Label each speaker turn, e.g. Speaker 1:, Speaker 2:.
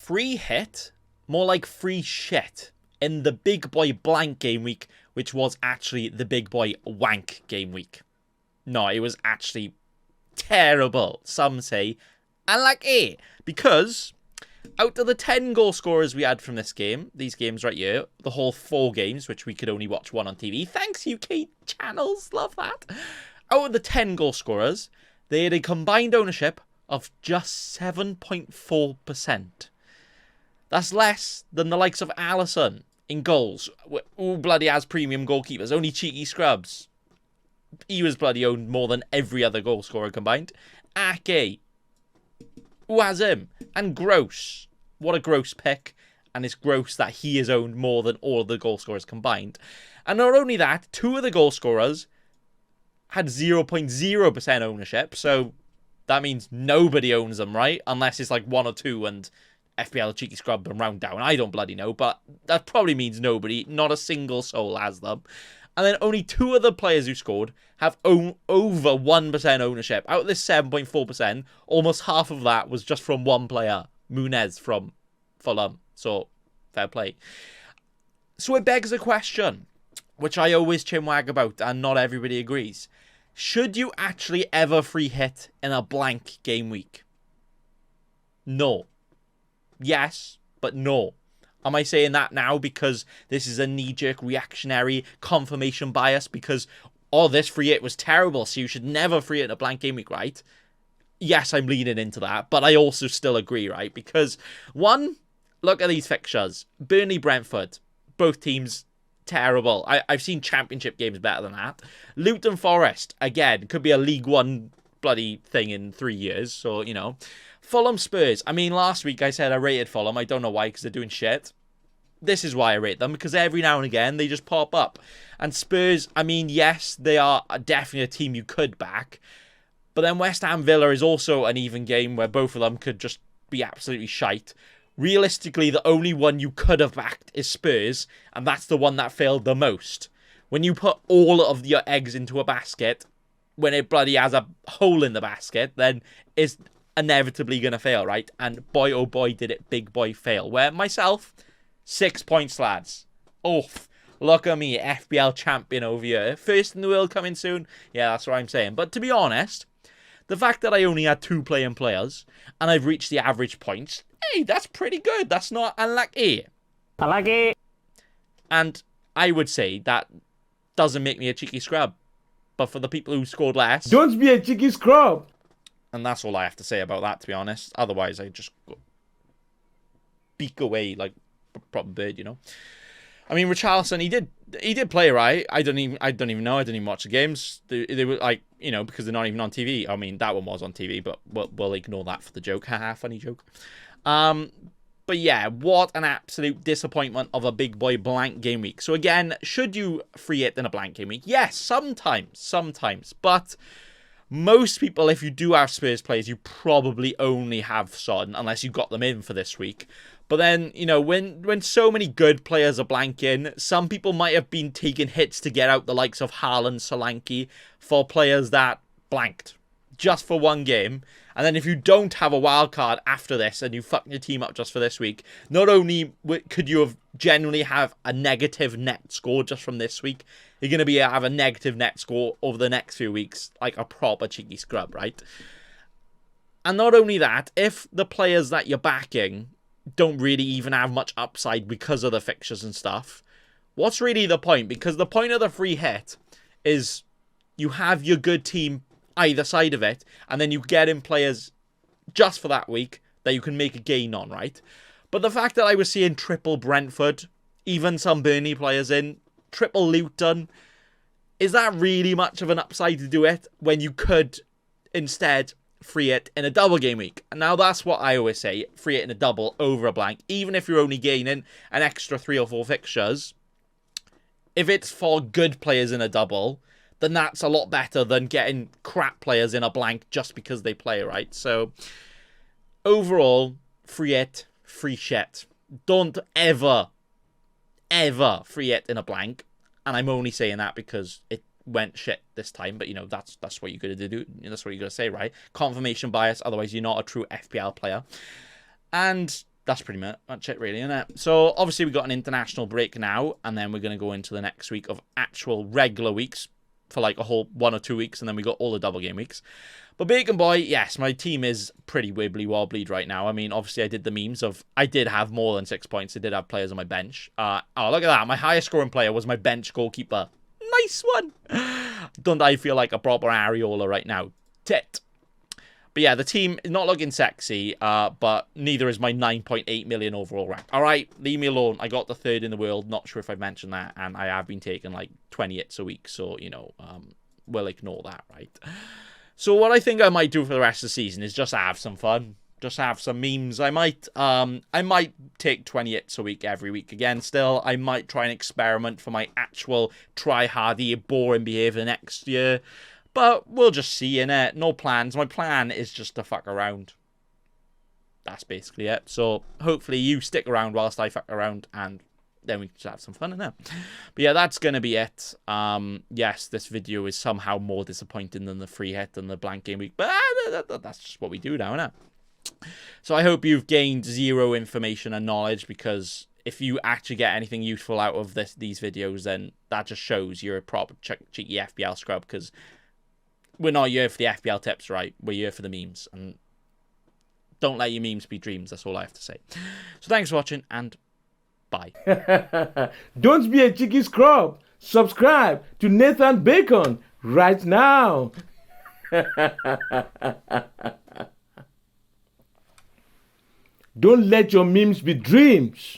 Speaker 1: free hit, more like free shit, in the big boy blank game week, which was actually the big boy wank game week. No, it was actually terrible. Some say unlucky, because out of the 10 goal scorers we had from this game, these games right here, the whole 4 games, which we could only watch one on TV. Thanks, UK channels. Love that. Out of the 10 goal scorers, they had a combined ownership of just 7.4%. That's less than the likes of Alisson in goals. Who bloody has premium goalkeepers? Only Cheeky Scrubs. He was bloody owned more than every other goal scorer combined. Ake. Who has him? And Gross. What a gross pick. And it's gross that he is owned more than all of the goal scorers combined. And not only that, 2 of the goal scorers had 0.0% ownership. So that means nobody owns them, right? Unless it's like 1 or 2 and FPL Cheeky Scrub and round down. I don't bloody know. But that probably means nobody. Not a single soul has them. And then only 2 of the players who scored have over 1% ownership. Out of this 7.4%, almost half of that was just from one player, Munez from Fulham. So, fair play. So it begs a question, which I always chinwag about, and not everybody agrees. Should you actually ever free hit in a blank game week? No. Yes, but no. Am I saying that now because this is a knee-jerk reactionary confirmation bias because, oh, this free hit was terrible, so you should never free hit in a blank game week, right? Yes, I'm leaning into that, but I also still agree, right? Because, one, look at these fixtures. Burnley, Brentford, both teams, terrible. I've seen championship games better than that. Luton Forest, again, could be a League One bloody thing in 3 years, so, you know. Fulham Spurs. I mean, last week I said I rated Fulham. I don't know why, because they're doing shit. This is why I rate them, because every now and again they just pop up. And Spurs, I mean, yes, they are definitely a team you could back. But then West Ham Villa is also an even game where both of them could just be absolutely shite. Realistically, the only one you could have backed is Spurs, and that's the one that failed the most. When you put all of your eggs into a basket, when it bloody has a hole in the basket, then it's inevitably going to fail, right? And boy, oh boy, did it big boy fail. Where myself, 6 points, lads. Oof. Look at me, FPL champion over here. First in the world coming soon. Yeah, that's what I'm saying. But to be honest, the fact that I only had 2 playing players and I've reached the average points, hey, that's pretty good. That's not unlucky.
Speaker 2: Unlucky.
Speaker 1: And I would say that doesn't make me a cheeky scrub. But for the people who scored less...
Speaker 2: Don't be a cheeky scrub.
Speaker 1: And that's all I have to say about that, to be honest. Otherwise, I just go beak away like a proper bird, you know. I mean, Richarlison, he did play right. I don't even know. I didn't even watch the games. They were like, you know, because they're not even on TV. I mean, that one was on TV, but we'll ignore that for the joke. Haha, funny joke. But yeah, what an absolute disappointment of a big boy blank game week. So again, should you free it in a blank game week? Yes, sometimes, but most people, if you do have Spurs players, you probably only have Son, unless you got them in for this week. But then, you know, when so many good players are blanking, some people might have been taking hits to get out the likes of Haaland, Solanke, for players that blanked just for one game. And then if you don't have a wild card after this and you fuck your team up just for this week, not only could you have genuinely have a negative net score just from this week, you're going to have a negative net score over the next few weeks, like a proper cheeky scrub, right? And not only that, if the players that you're backing don't really even have much upside because of the fixtures and stuff, what's really the point? Because the point of the free hit is you have your good team either side of it, and then you get in players just for that week that you can make a gain on, right? But the fact that I was seeing triple Brentford, even some Burnley players in, triple Luton, is that really much of an upside to do it when you could instead free it in a double game week? And now that's what I always say, free it in a double over a blank, even if you're only gaining an extra 3 or 4 fixtures. If it's for good players in a double, then that's a lot better than getting crap players in a blank just because they play, right? So, overall, free it, free shit. Don't ever free it in a blank. And I'm only saying that because it went shit this time. But, you know, that's what you're going to do. That's what you're going to say, right? Confirmation bias. Otherwise, you're not a true FPL player. And that's pretty much it, really, isn't it? So, obviously, we got an international break now, and then we're going to go into the next week of actual regular weeks for like a whole 1 or 2 weeks, and then we got all the double game weeks. But Bacon Boy, yes, my team is pretty wibbly-wobbly right now. I mean, obviously, I did the memes of I did have more than 6 points. I did have players on my bench. Oh, look at that. My highest scoring player was my bench goalkeeper. Nice one. Don't I feel like a proper areola right now? Tit. But yeah, the team is not looking sexy, but neither is my 9.8 million overall rank. All right, leave me alone. I got the 3rd in the world. Not sure if I've mentioned that. And I have been taking like 20 hits a week. So, you know, we'll ignore that, right? So what I think I might do for the rest of the season is just have some fun. Just have some memes. I might take 20 hits a week every week again still. I might try and experiment for my actual try-hardy, boring behaviour next year. But we'll just see, innit? No plans. My plan is just to fuck around. That's basically it. So hopefully you stick around whilst I fuck around, and then we can just have some fun in there. But yeah, that's going to be it. Yes, this video is somehow more disappointing than the free hit and the blank game week. But that's just what we do now, innit? So I hope you've gained 0 information and knowledge, because if you actually get anything useful out of these videos, then that just shows you're a proper cheeky FPL scrub, because we're not here for the FPL tips, right? We're here for the memes. And don't let your memes be dreams. That's all I have to say. So thanks for watching, and bye.
Speaker 2: Don't be a cheeky scrub. Subscribe to Nathan Bacon right now. Don't let your memes be dreams.